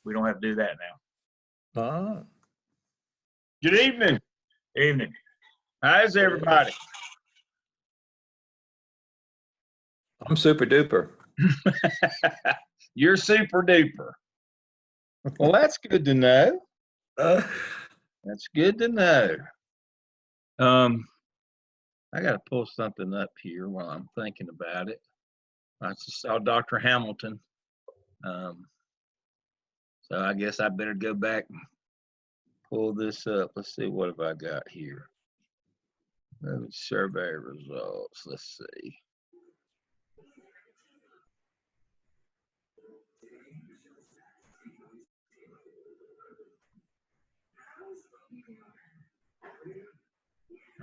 We don't have to do that now. Good evening. Evening. How's everybody? I'm super duper. You're super duper. Well, that's good to know. That's good to know. I got to pull something up here while I'm thinking about it. I just saw Dr. Hamilton. So I guess I better go back and pull this up. Let's see, what have I got here? Survey results. Let's see.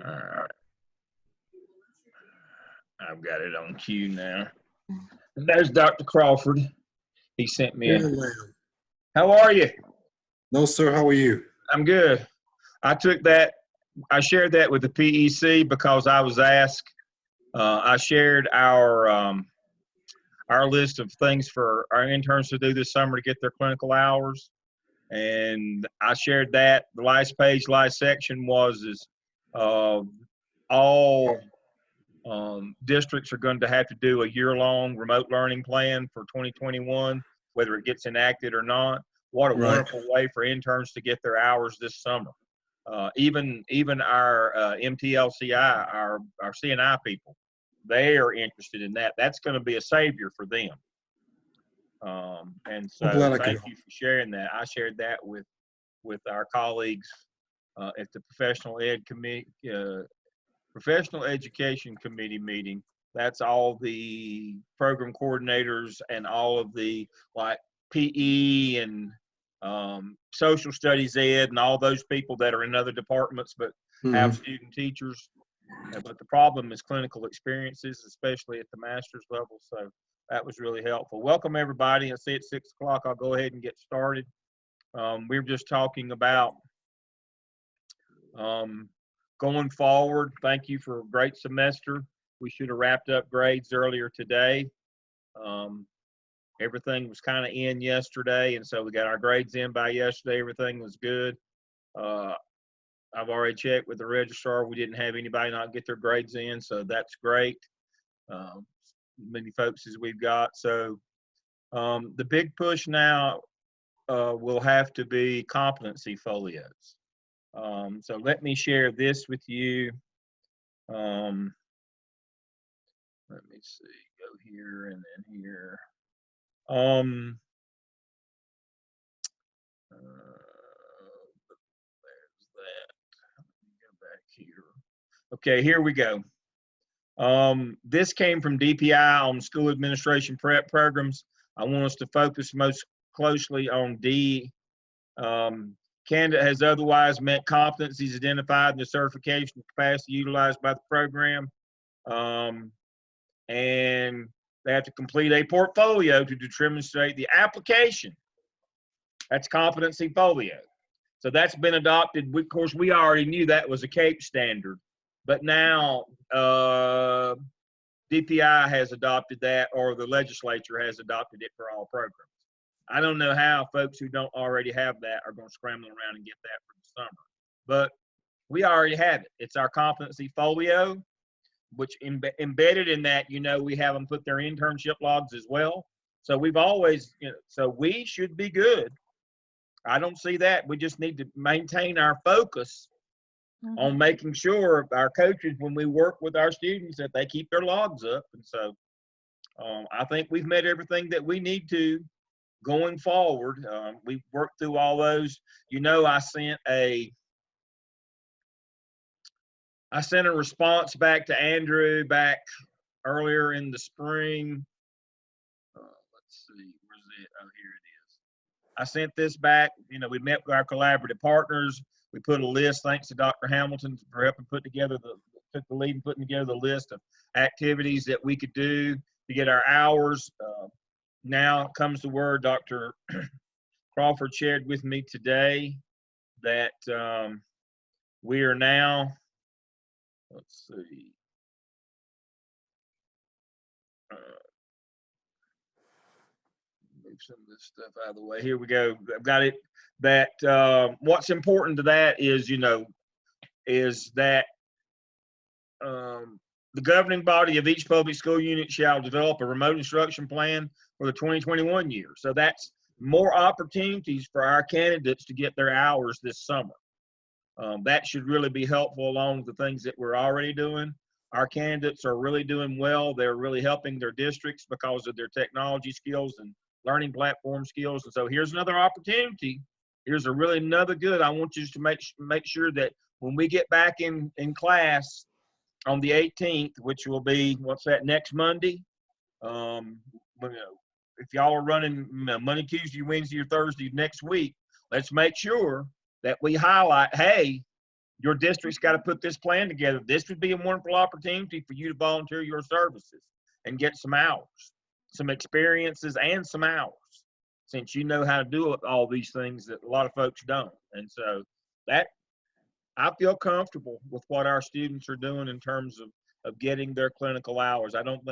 All right. I've got it on cue now. And there's Dr. Crawford. He sent me How are you? No, sir. How are you? I'm good. I shared that with the PEC because I was asked. I shared our list of things for our interns to do this summer to get their clinical hours. And I shared that. The last page, last section was all districts are going to have to do a year-long remote learning plan for 2021, whether it gets enacted or not. What a wonderful way for interns to get their hours this summer. Even our MTLCI, our CNI people, they are interested in that. That's going to be a savior for them. And so thank you for sharing that. I shared that with our colleagues at the Professional Education Committee meeting. That's all the program coordinators and all of the like PE and social studies ed and all those people that are in other departments but have student teachers. But the problem is clinical experiences, especially at the master's level. So that was really helpful. Welcome everybody. I see it's 6 o'clock. I'll go ahead and get started. We were just talking about going forward. Thank you for a great semester. We should have wrapped up grades earlier today. Everything was kind of in yesterday, and so we got our grades in by yesterday. Everything was good. I've already checked with the registrar. We didn't have anybody not get their grades in, so that's great. Many folks as we've got. So the big push now will have to be competency folios. So let me share this with you. Let me see, go here and then here. There's that. Let me go back here. Okay, here we go. This came from DPI on school administration prep programs. I want us to focus most closely on D. Candidate has otherwise met competencies identified in the certification capacity utilized by the program. And they have to complete a portfolio to demonstrate the application. That's competency folio. So that's been adopted. Of course, we already knew that was a CAPE standard, but now DPI has adopted that, or the legislature has adopted it for all programs. I don't know how folks who don't already have that are going to scramble around and get that for the summer, but we already have it. It's our competency folio, which embedded in that, we have them put their internship logs as well. So we've always, so we should be good. I don't see that. We just need to maintain our focus on making sure our coaches, when we work with our students, that they keep their logs up. And so I think we've met everything that we need to going forward. We've worked through all those. I sent a response back to Andrew back earlier in the spring. Let's see, where's it? Oh, here it is. I sent this back. We met with our collaborative partners. We put a list, thanks to Dr. Hamilton for helping took the lead in putting together the list of activities that we could do to get our hours. Now comes the word Dr. Crawford shared with me today that we are now, let's see. move some of this stuff out of the way. Here we go. I've got it. That what's important to that is, is that the governing body of each public school unit shall develop a remote instruction plan for the 2021 year. So that's more opportunities for our candidates to get their hours this summer. That should really be helpful along with the things that we're already doing. Our candidates are really doing well. They're really helping their districts because of their technology skills and learning platform skills. And so here's another opportunity. Here's another good. I want you to make sure that when we get back in class on the 18th, which will be, next Monday? If y'all are running Monday, Tuesday, Wednesday, or Thursday next week, let's make sure that we highlight, hey, your district's got to put this plan together. This would be a wonderful opportunity for you to volunteer your services and get some hours, some experiences, and some hours, since you know how to do all these things that a lot of folks don't. And so that, I feel comfortable with what our students are doing in terms of getting their clinical hours. I don't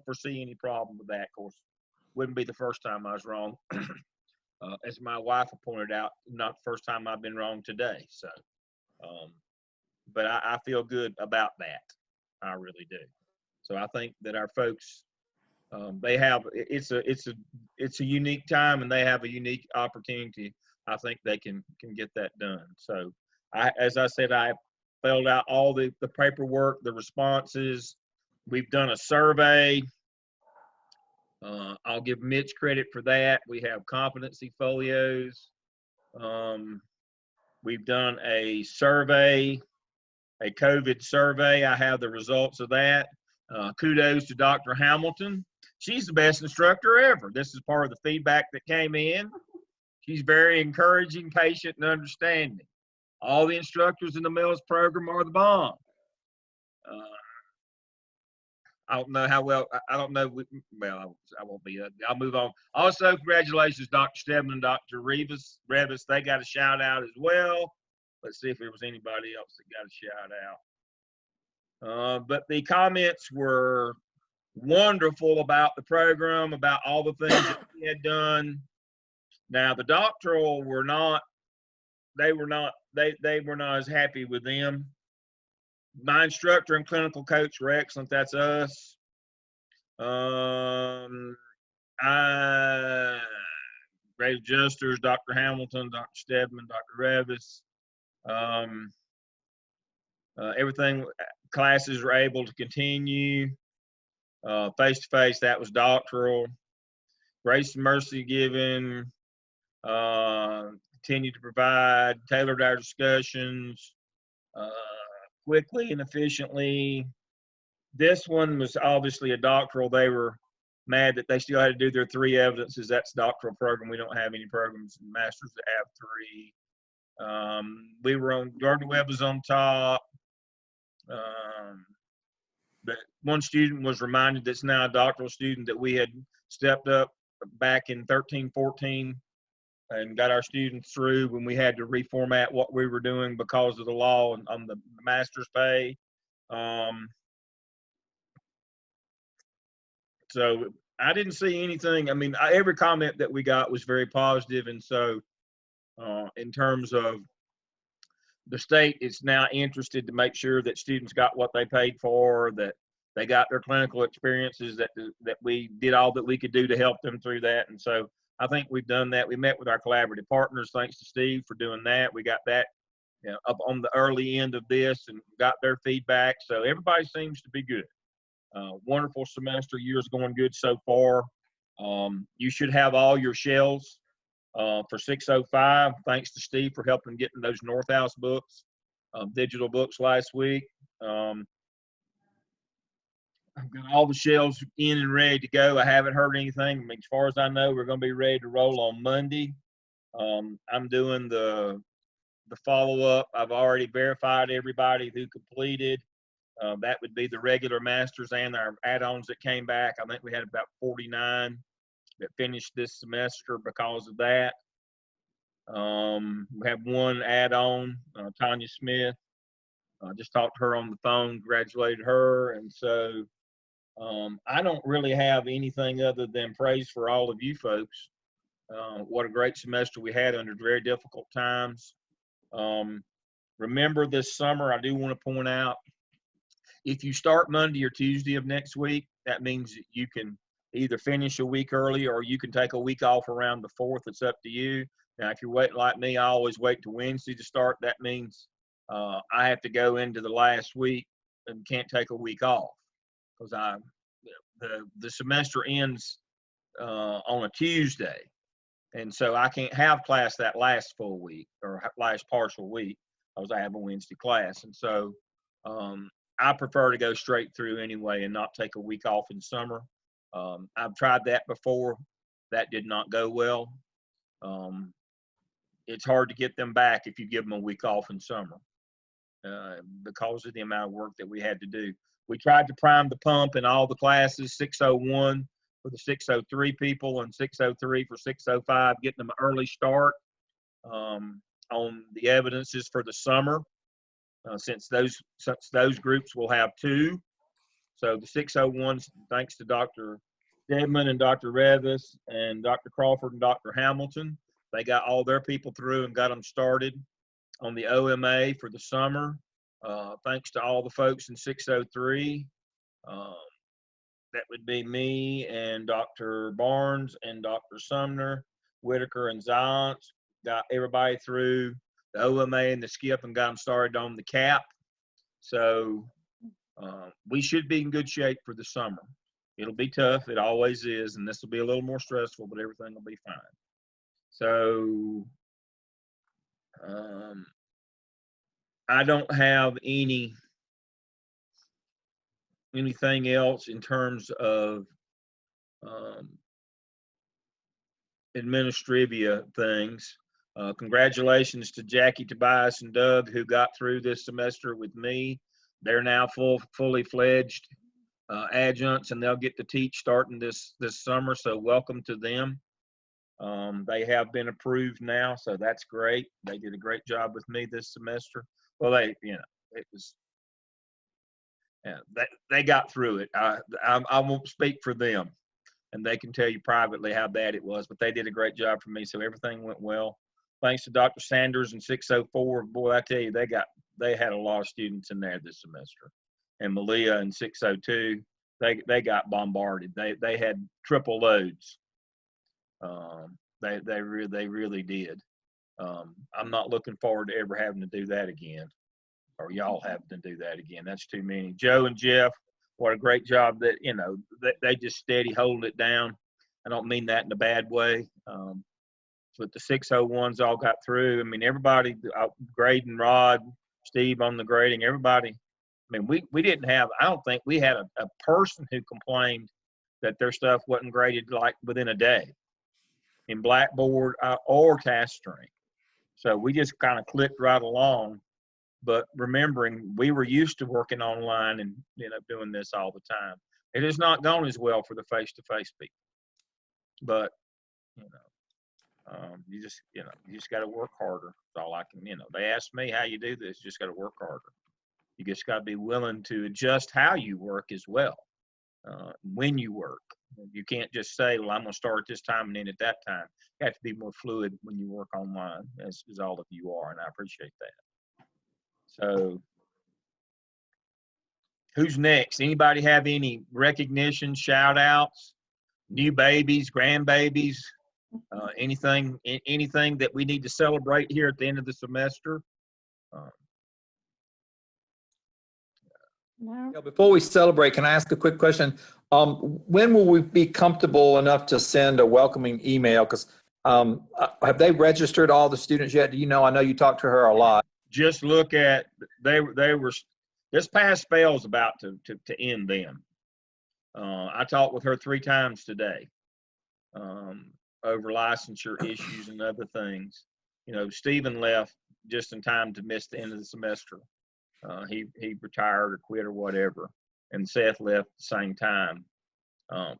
foresee any problem with that. Of course, wouldn't be the first time I was wrong. As my wife pointed out, not the first time I've been wrong today. So, but I feel good about that. I really do. So I think that our folks, it's a unique time, and they have a unique opportunity. I think they can get that done. So as I said, I filled out all the paperwork, the responses. We've done a survey. I'll give Mitch credit for that. We have competency folios. We've done a survey, a COVID survey. I have the results of that. Kudos to Dr. Hamilton. She's the best instructor ever. This is part of the feedback that came in. She's very encouraging, patient, and understanding. All the instructors in the MELS program are the bomb. I don't know how well, I don't know, well, I won't be, I'll move on. Also, congratulations, Dr. Stedman and Dr. Revis. They got a shout out as well. Let's see if there was anybody else that got a shout out. But the comments were wonderful about the program, about all the things that we had done. Now, the doctoral they were not as happy with them. My instructor and clinical coach were excellent. That's us. Grade adjusters, Dr. Hamilton, Dr. Stedman, Dr. Revis. Everything, classes were able to continue. Face-to-face, that was doctoral. Grace and mercy given. Continue to provide, tailored our discussions. Quickly and efficiently. This one was obviously a doctoral. They were mad that they still had to do their 3 evidences. That's doctoral program. We don't have any programs in masters that have 3. We were on, Gardner Webb was on top. But one student was reminded that's now a doctoral student that we had stepped up back in 13, 14 and got our students through when we had to reformat what we were doing because of the law on the master's pay. So I didn't see anything. I mean, every comment that we got was very positive. And so in terms of the state, it's now interested to make sure that students got what they paid for, that they got their clinical experiences, that we did all that we could do to help them through that. And so I think we've done that. We met with our collaborative partners. Thanks to Steve for doing that. We got that up on the early end of this and got their feedback. So everybody seems to be good. Wonderful semester. Year's going good so far. You should have all your shells for 605. Thanks to Steve for helping getting those Northhouse books, digital books last week. I've got all the shelves in and ready to go. I haven't heard anything. I mean, as far as I know, we're going to be ready to roll on Monday. I'm doing the follow-up. I've already verified everybody who completed. That would be the regular masters and our add-ons that came back. I think we had about 49 that finished this semester because of that. We have one add-on, Tanya Smith. I just talked to her on the phone, congratulated her. And so I don't really have anything other than praise for all of you folks What a great semester we had under very difficult times. Remember this summer, I do want to point out, if you start Monday or Tuesday of next week, that means that you can either finish a week early or you can take a week off around the 4th. It's up to you. Now, if you're waiting like me, I always wait to Wednesday to start. That means I have to go into the last week and can't take a week off because the semester ends on a Tuesday. And so I can't have class that last full week or last partial week because I have a Wednesday class. And so I prefer to go straight through anyway and not take a week off in summer. I've tried that before. That did not go well. It's hard to get them back if you give them a week off in summer because of the amount of work that we had to do. We tried to prime the pump in all the classes, 601 for the 603 people and 603 for 605, getting them an early start on the evidences for the summer. Since those groups will have 2. So the 601s, thanks to Dr. Stedman and Dr. Revis and Dr. Crawford and Dr. Hamilton, they got all their people through and got them started on the OMA for the summer. Thanks to all the folks in 603. That would be me and Dr. Barnes and Dr. Sumner, Whitaker and Zions. Got everybody through the OMA and the skip and got them started on the CAP. So we should be in good shape for the summer. It'll be tough. It always is. And this will be a little more stressful, but everything will be fine. So I don't have anything else in terms of administrivia things. Congratulations to Jackie, Tobias, and Doug who got through this semester with me. They're now fully fledged adjuncts, and they'll get to teach starting this summer. So welcome to them. They have been approved now, so that's great. They did a great job with me this semester. Well, it was. Yeah, they got through it. I won't speak for them, and they can tell you privately how bad it was, but they did a great job for me, so everything went well. Thanks to Dr. Sanders and 604. Boy, I tell you, they had a lot of students in there this semester. And Malia and 602, they got bombarded. They had triple loads. They really did. I'm not looking forward to ever having to do that again, or y'all having to do that again. That's too many. Joe and Jeff, what a great job that, they just steady holding it down. I don't mean that in a bad way. But the 601s all got through. I mean, everybody, grading, Rod, Steve on the grading, everybody. I mean, we didn't have, I don't think we had a person who complained that their stuff wasn't graded like within a day in Blackboard or TaskStream. So we just kind of clicked right along. But remembering we were used to working online and, doing this all the time. It has not gone as well for the face-to-face people. But, you just got to work harder. That's all I can, they asked me how you do this. You just got to work harder. You just got to be willing to adjust how you work as well. When you work, you can't just say, well, I'm going to start at this time and end at that time. You have to be more fluid when you work online, as all of you are. And I appreciate that. So who's next? Anybody have any recognition, shout outs, new babies, grandbabies? Anything that we need to celebrate here at the end of the semester? Yeah, before we celebrate, can I ask a quick question? When will we be comfortable enough to send a welcoming email? Because have they registered all the students yet? Do you know? I know you talked to her a lot. Just look at they were. This pass fail is about to end them. I talked with her 3 times today. Over licensure issues and other things. Stephen left just in time to miss the end of the semester. He retired or quit or whatever, and Seth left at the same time.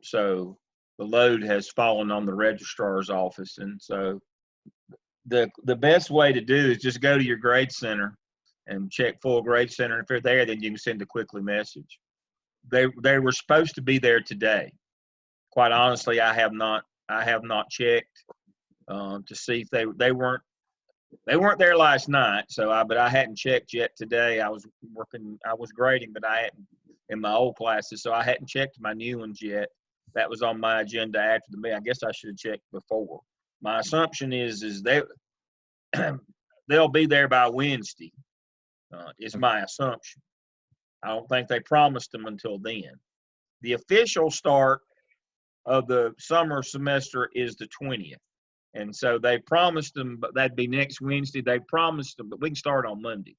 So the load has fallen on the registrar's office, and so the best way to do is just go to your grade center and check full grade center. If they're there, then you can send a quickly message. They were supposed to be there today. Quite honestly, I have not checked. to see if they weren't there last night. But I hadn't checked yet today. I was grading, but I hadn't in my old classes, so I hadn't checked my new ones yet. That was on my agenda after the meeting. I guess I should have checked before. My assumption is they'll be there by Wednesday. Is my assumption. I don't think they promised them until then. The official start of the summer semester is the 20th. And so they promised them, but that'd be next Wednesday. They promised them, but we can start on Monday.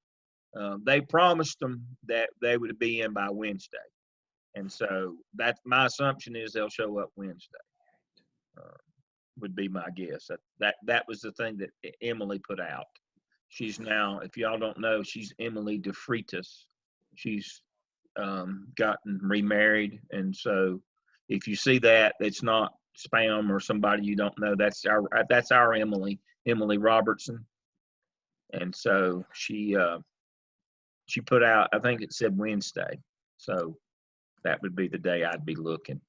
They promised them that they would be in by Wednesday. And so that's my assumption is they'll show up Wednesday. Would be my guess. That was the thing that Emily put out. She's now, if y'all don't know, she's Emily DeFreitas. She's gotten remarried, and so if you see that, it's not spam or somebody you don't know. That's our Emily Robertson. And so she put out, I think it said Wednesday, so that would be the day I'd be looking.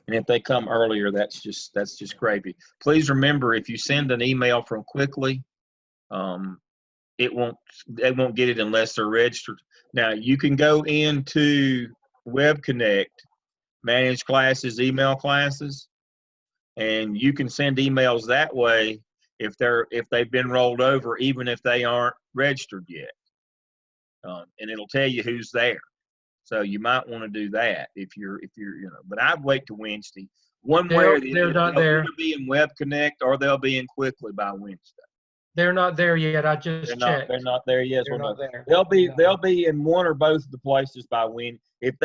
And if they come earlier, that's just gravy. Please remember, if you send an email from Quickly, they won't get it unless they're registered. Now you can go into Web Connect, manage classes, email classes, and you can send emails that way if they've been rolled over, even if they aren't registered yet. And it'll tell you who's there. So you might want to do that if you're but I'd wait till Wednesday. One way or the other, not they'll there. either be in Web Connect or they'll be in Quickly by Wednesday. They're not there yet. I just checked. They're not there yet. They're not there. They'll be in one or both of the places by Wednesday. If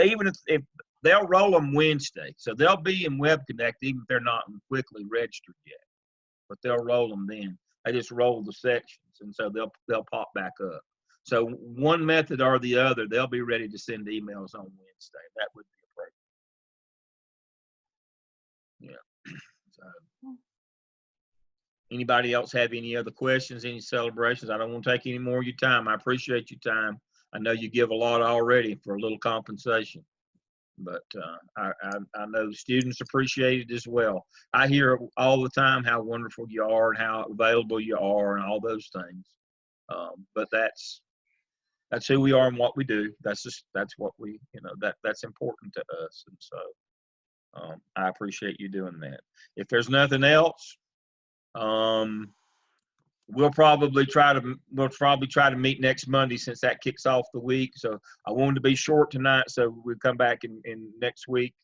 they'll roll them Wednesday, so they'll be in Web Connect even if they're not Quickly registered yet. But they'll roll them then. They just roll the sections, and so they'll pop back up. So one method or the other, they'll be ready to send emails on Wednesday. That would be appropriate. Yeah. So, anybody else have any other questions, any celebrations? I don't want to take any more of your time. I appreciate your time. I know you give a lot already for a little compensation, but I know students appreciate it as well. I hear all the time how wonderful you are and how available you are and all those things. But that's who we are and what we do. That's what we, that's important to us. And so I appreciate you doing that. If there's nothing else, we'll probably try to meet next Monday since that kicks off the week. So I wanted to be short tonight, so we'll come back in next week.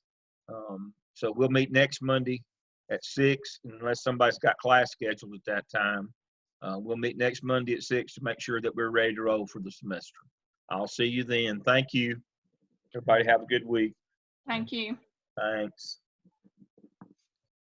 So we'll meet next Monday at 6, unless somebody's got class scheduled at that time. We'll meet next Monday at 6 to make sure that we're ready to roll for the semester. I'll see you then. Thank you. Everybody have a good week. Thank you. Thanks.